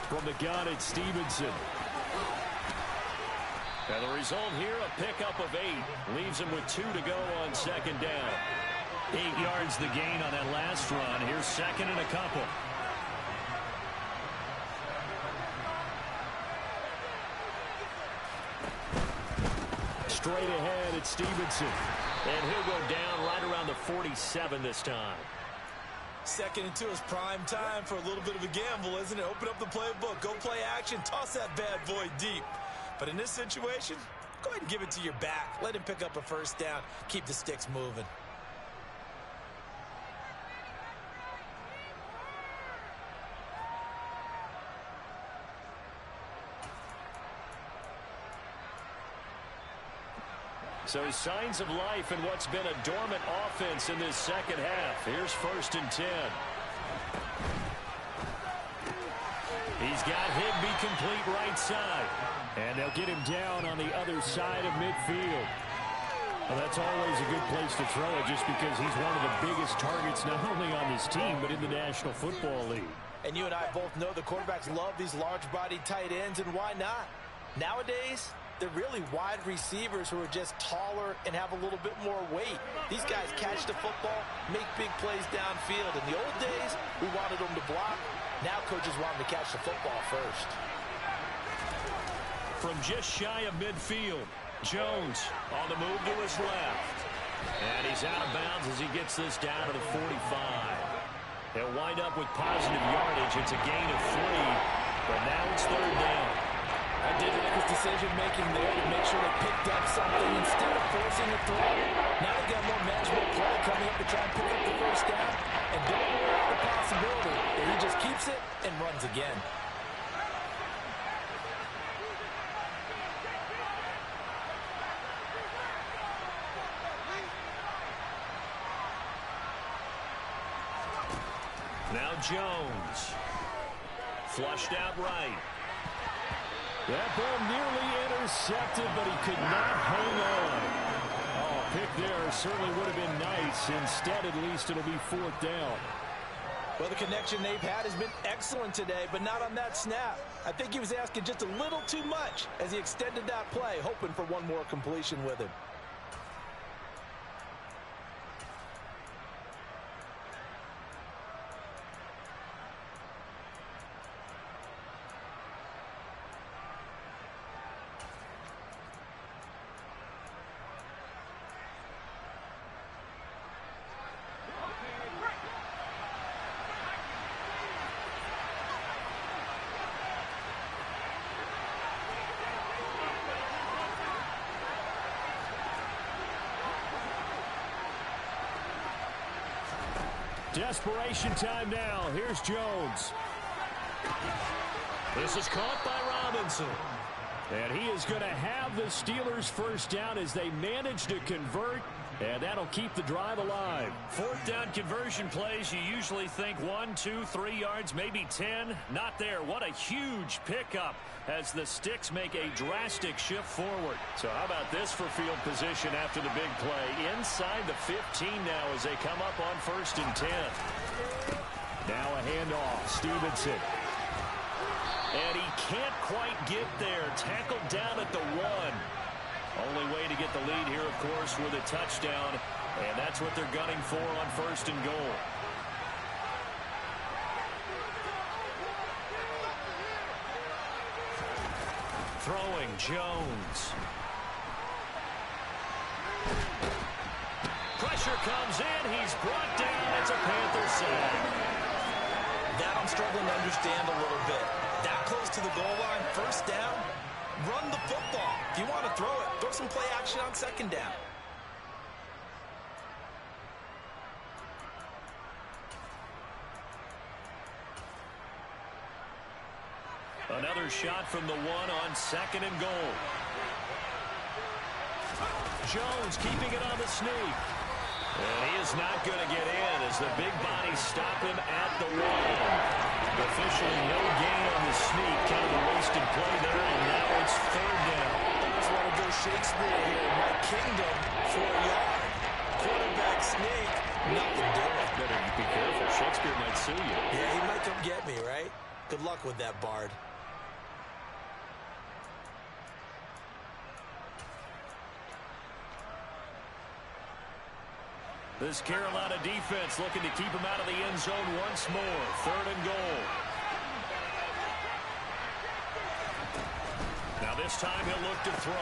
From the gun, it's Stevenson. And the result here, a pickup of 8. Leaves him with 2 to go on 2nd down. 8 yards the gain on that last run. Here's 2nd and a couple. Straight ahead, it's Stevenson. And he'll go down right around the 47 this time. 2nd and 2 is prime time for a little bit of a gamble, isn't it? Open up the playbook, go play action, toss that bad boy deep. But in this situation, Go ahead and give it to your back. Let him pick up a first down. Keep the sticks moving. So signs of life in what's been a dormant offense in this second half. Here's 1st and 10. He's got Higbee complete right side. And they'll get him down on the other side of midfield. Well, that's always a good place to throw it just because he's one of the biggest targets not only on his team but in the National Football League. And you and I both know the quarterbacks love these large-bodied tight ends, and why not? Nowadays, they're really wide receivers who are just taller and have a little bit more weight. These guys catch the football, make big plays downfield. In the old days, we wanted them to block. Now coaches want them to catch the football first. From just shy of midfield, Jones on the move to his left. And he's out of bounds as he gets this down to the 45. He'll wind up with positive yardage. It's a gain of 3, but now it's 3rd down. I did like his decision-making there to make sure they picked up something instead of forcing a throw. Now they got more manageable play coming up to try and pick up the first down. And don't worry about the possibility that he just keeps it and runs again. Now Jones. Flushed out right. That ball nearly intercepted, but he could not hang on. Oh, pick there certainly would have been nice. Instead, at least, it'll be 4th down. Well, the connection they've had has been excellent today, but not on that snap. I think he was asking just a little too much as he extended that play, hoping for one more completion with him. Desperation time now. Here's Jones. This is caught by Robinson. And he is going to have the Steelers first down as they manage to convert, and that'll keep the drive alive. 4th down conversion plays, you usually think 1, 2, 3 yards, maybe 10. Not there. What a huge pickup as the Sticks make a drastic shift forward. So how about this for field position after the big play? Inside the 15 now as they come up on 1st and 10. Now a handoff. Stevenson. And he can't quite get there. Tackled down at the 1. Only way to get the lead here, of course, with a touchdown. And that's what they're gunning for on 1st and goal. Throwing, Jones. Pressure comes in. He's brought down. It's a Panther sack. That I'm struggling to understand a little bit. That close to the goal line, 1st down, run the football. If you want to throw it, throw some play action on 2nd down. Another shot from the 1 on 2nd and goal. Jones keeping it on the sneak. And he is not going to get in as the big bodies stop him at the 1. Officially no gain on the sneak. Kind of a wasted play there, and now it's 3rd down. I just want to go Shakespeare here. My kingdom, 4 yard. Quarterback sneak, nothing doing. Better be careful. Shakespeare might sue you. Yeah, he might come get me, right? Good luck with that, Bard. This Carolina defense looking to keep him out of the end zone once more. 3rd and goal. Now this time he'll look to throw.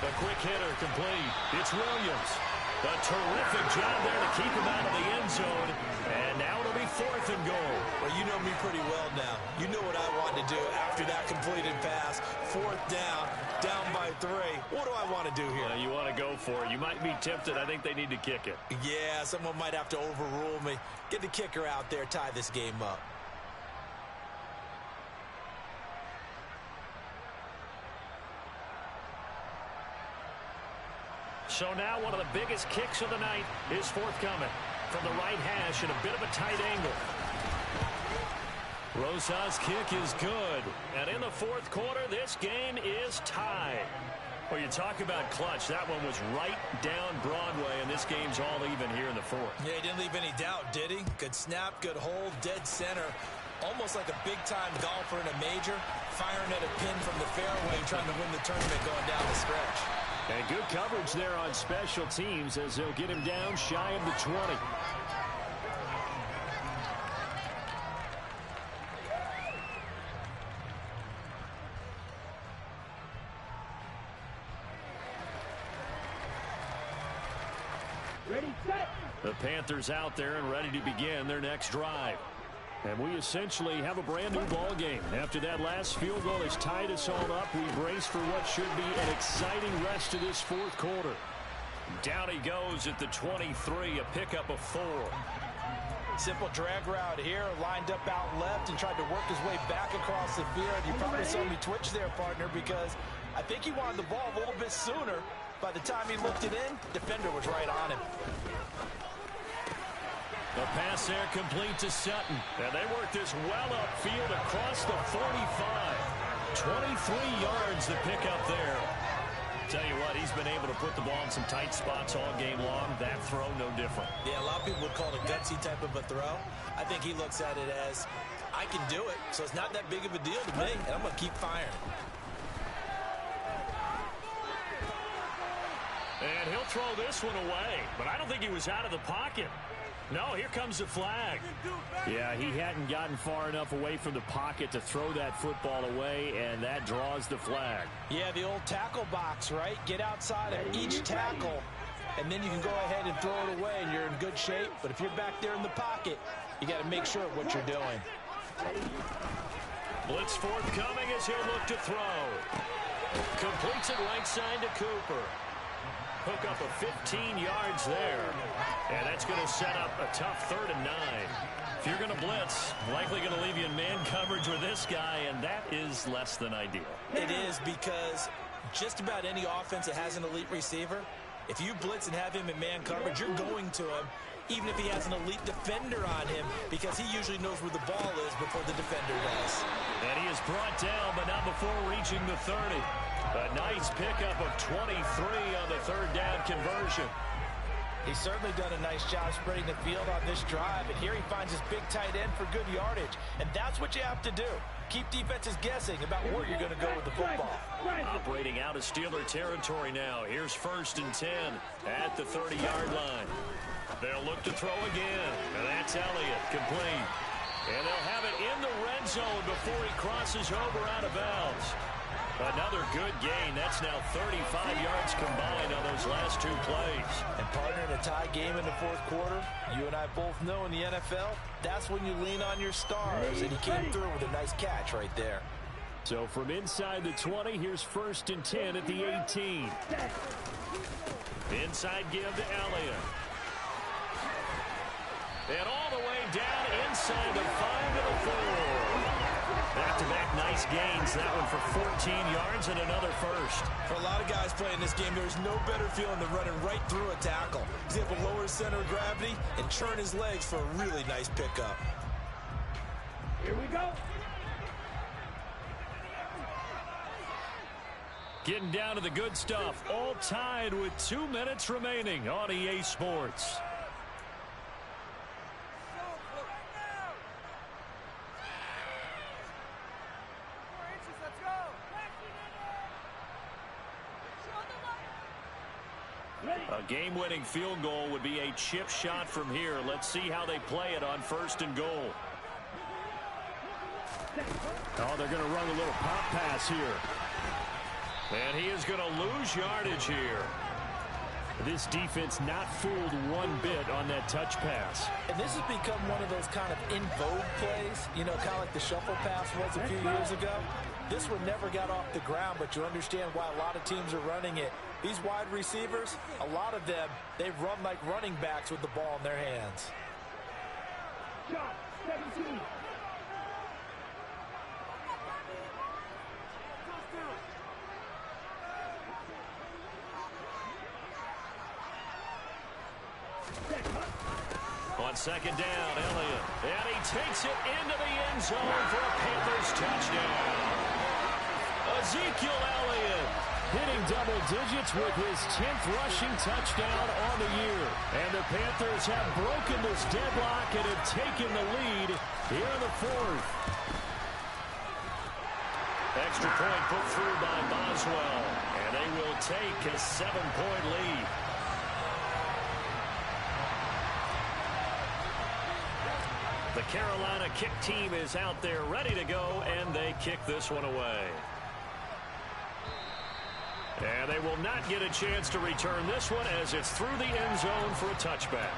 A quick hitter complete. It's Williams. A terrific job there to keep him out of the end zone. And now it'll be 4th and goal. Well, you know me pretty well now. You know what I want to do after that completed pass. 4th down by 3. What do I want to do here? You want to go for it. You might be tempted. I think they need to kick it. Yeah, someone might have to overrule me. Get the kicker out there, tie this game up. So now one of the biggest kicks of the night is forthcoming from the right hash in a bit of a tight angle. Rosas' kick is good. And in the 4th quarter, this game is tied. Well, you talk about clutch. That one was right down Broadway, and this game's all even here in the 4th. Yeah, he didn't leave any doubt, did he? Good snap, good hold, dead center. Almost like a big-time golfer in a major, firing at a pin from the fairway, trying to win the tournament going down the stretch. And good coverage there on special teams as they'll get him down shy of the 20. Ready, set. The Panthers out there and ready to begin their next drive. And we essentially have a brand new ball game. After that last field goal has tied us all up, we brace for what should be an exciting rest of this 4th quarter. Down he goes at the 23, a pickup of 4. Simple drag route here, lined up out left and tried to work his way back across the field. You probably saw me twitch there, partner, because I think he wanted the ball a little bit sooner. By the time he looked it in, defender was right on him. The pass there complete to Sutton. And they work this well upfield across the 45. 23 yards to pick up there. Tell you what, he's been able to put the ball in some tight spots all game long. That throw, no different. Yeah, a lot of people would call it a gutsy type of a throw. I think he looks at it as, I can do it, so it's not that big of a deal to me, and I'm going to keep firing. And he'll throw this one away, but I don't think he was out of the pocket. No, here comes the flag. Yeah, he hadn't gotten far enough away from the pocket to throw that football away, and that draws the flag. Yeah, the old tackle box, right? Get outside of each tackle, and then you can go ahead and throw it away, and you're in good shape. But if you're back there in the pocket, you got to make sure of what you're doing. Blitz forthcoming as he'll look to throw. Completes it right side to Cooper. Hook up of 15 yards there. And that's going to set up a tough 3rd and 9. If you're going to blitz, likely going to leave you in man coverage with this guy, and that is less than ideal. It is, because just about any offense that has an elite receiver, if you blitz and have him in man coverage, you're going to him, even if he has an elite defender on him, because he usually knows where the ball is before the defender does. And he is brought down, but not before reaching the 30. A nice pickup of 23 on the 3rd down conversion. He's certainly done a nice job spreading the field on this drive, and here he finds his big tight end for good yardage. And that's what you have to do. Keep defenses guessing about where you're going to go with the football. Operating out of Steeler territory now. Here's 1st and 10 at the 30-yard line. They'll look to throw again, and that's Elliott, complete. And they'll have it in the red zone before he crosses over out of bounds. Another good gain. That's now 35 yards combined on those last 2 plays. And partner, in a tie game in the 4th quarter, you and I both know in the NFL, that's when you lean on your stars. And he came through with a nice catch right there. So from inside the 20, here's 1st and 10 at the 18. Inside give to Elliott. And all the way down inside the 5 to the 4. Back-to-back nice gains. That one for 14 yards and another first. For a lot of guys playing this game, there's no better feeling than running right through a tackle. He's able to lower his center of gravity and churn his legs for a really nice pickup. Here we go. Getting down to the good stuff. All tied with 2 minutes remaining on EA Sports. A game-winning field goal would be a chip shot from here. Let's see how they play it on 1st and goal. Oh, they're going to run a little pop pass here. And he is going to lose yardage here. This defense not fooled one bit on that touch pass. And this has become one of those kind of in vogue plays, you know, kind of like the shuffle pass was a few years ago. This one never got off the ground, but you understand why a lot of teams are running it. These wide receivers, a lot of them, they run like running backs with the ball in their hands. Shot 17. On second down, Elliott. And he takes it into the end zone for a Panthers touchdown. Ezekiel Elliott hitting double digits with his 10th rushing touchdown on the year. And the Panthers have broken this deadlock and have taken the lead here in the fourth. Extra point put through by Boswell. And they will take a 7-point lead. The Carolina kick team is out there ready to go, and they kick this one away. And they will not get a chance to return this one as it's through the end zone for a touchback.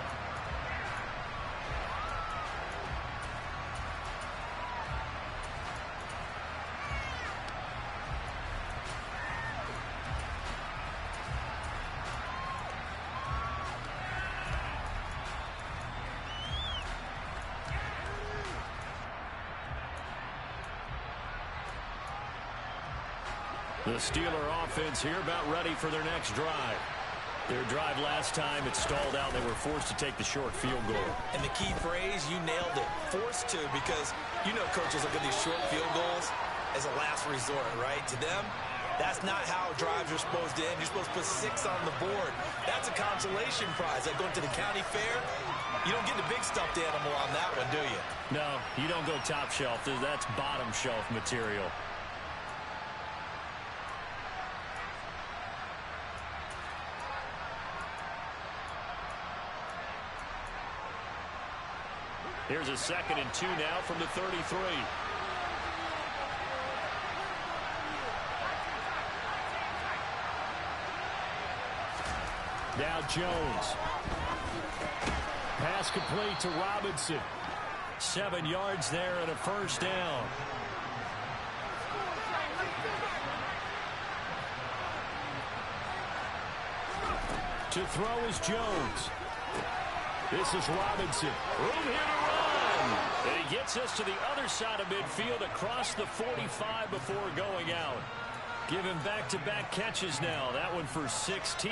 The Steeler offense here about ready for their next drive. Their drive last time, it stalled out. They were forced to take the short field goal. And the key phrase, you nailed it. Forced to, because you know coaches look at these short field goals as a last resort, right? To them, that's not how drives are supposed to end. You're supposed to put 6 on the board. That's a consolation prize. Like going to the county fair, you don't get the big stuffed animal on that one, do you? No, you don't go top shelf. That's bottom shelf material. Here's a 2nd and 2 now from the 33. Now Jones. Pass complete to Robinson. 7 yards there and a first down. To throw is Jones. This is Robinson. Room here to run. And he gets us to the other side of midfield across the 45 before going out. Give him back-to-back catches now. That one for 16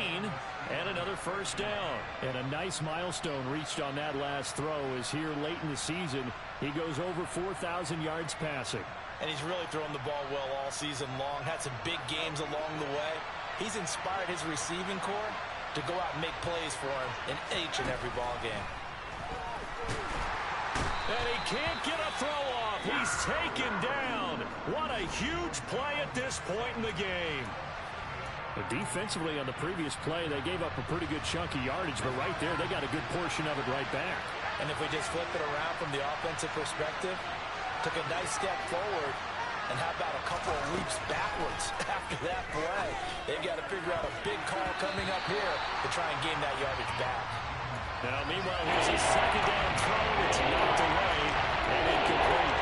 and another first down. And a nice milestone reached on that last throw as here late in the season he goes over 4,000 yards passing. And he's really thrown the ball well all season long. Had some big games along the way. He's inspired his receiving corps to go out and make plays for him in each and every ball game. And he can't get a throw off. He's taken down. What a huge play at this point in the game. Defensively on the previous play, they gave up a pretty good chunk of yardage, but right there, they got a good portion of it right back. And if we just flip it around from the offensive perspective, took a nice step forward, and how about a couple of leaps backwards after that play? They've got to figure out a big call coming up here to try and gain that yardage back. Now, meanwhile, here's a 2nd down throw. It's knocked away and incomplete.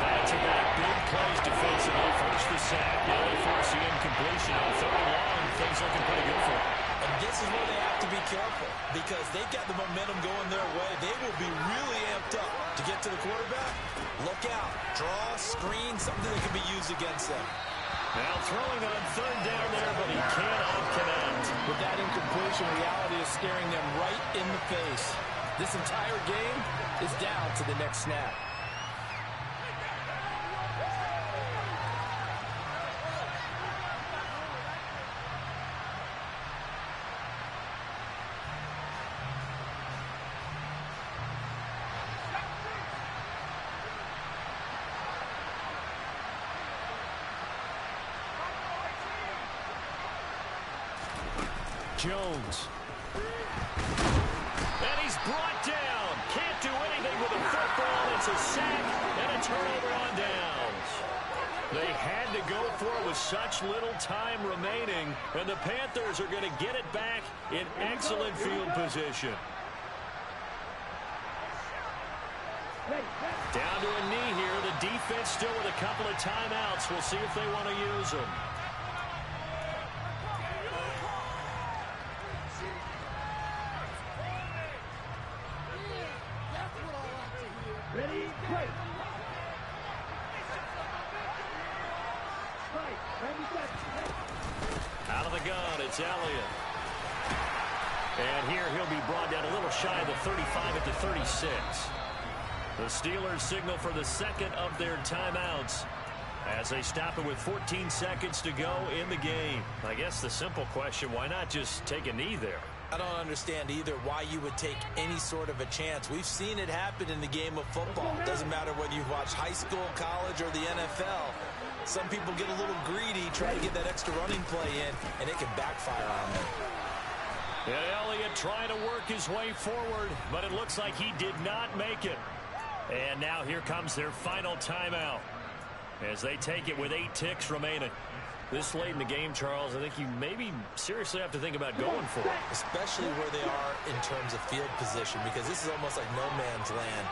Back-to-back big plays defensively. First the sack. Now they force the incompletion on 3rd and long. Things looking pretty good for them. And this is where they have to be careful because they've got the momentum going their way. They will be really amped up to get to the quarterback. Look out. Draw, screen, something that can be used against them. Now throwing on 3rd down there, but he cannot connect. With that incompletion, reality is staring them right in the face. This entire game is down to the next snap. Jones. And he's brought down. Can't do anything with a football. It's a sack and a turnover on downs. They had to go for it with such little time remaining, and the Panthers are going to get it back in excellent field position. Down to a knee here. The defense still with a couple of timeouts. We'll see if they want to use them. Ready, play. Out of the gun, it's Elliott. And here he'll be brought down a little shy of the 35 at the 36. The Steelers signal for the second of their timeouts as they stop it with 14 seconds to go in the game. I guess the simple question, why not just take a knee there? I don't understand either why you would take any sort of a chance. We've seen it happen in the game of football. Doesn't matter whether you watch high school, college, or the NFL. Some people get a little greedy, try to get that extra running play in, and it can backfire on them. And Elliott trying to work his way forward, but it looks like he did not make it. And now here comes their final timeout as they take it with 8 ticks remaining. This late in the game, Charles, I think you maybe seriously have to think about going for it. Especially where they are in terms of field position, because this is almost like no man's land.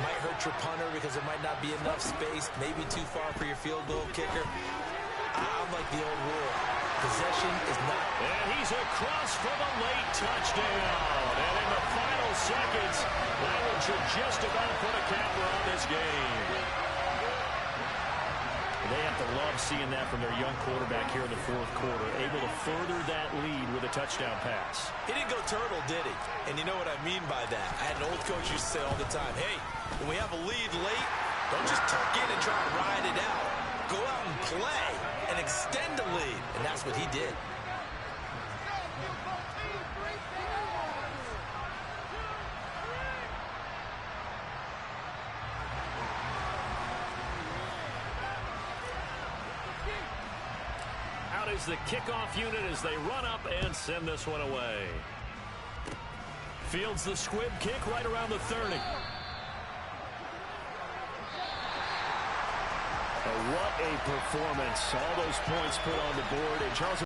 Might hurt your punter because there might not be enough space, maybe too far for your field goal kicker. I'm like the old rule. Possession is not... And he's across from a late touchdown. And in the final seconds, that should just about put a capper on this game. They have to love seeing that from their young quarterback here in the fourth quarter, able to further that lead with a touchdown pass. He didn't go turtle, did he? And you know what I mean by that. I had an old coach used to say all the time, hey, when we have a lead late, don't just tuck in and try to ride it out. Go out and play and extend the lead. And that's what he did. Out is the kickoff unit as they run up and send this one away. Fields the squib kick right around the 30. What a performance. All those points put on the board. And Charles,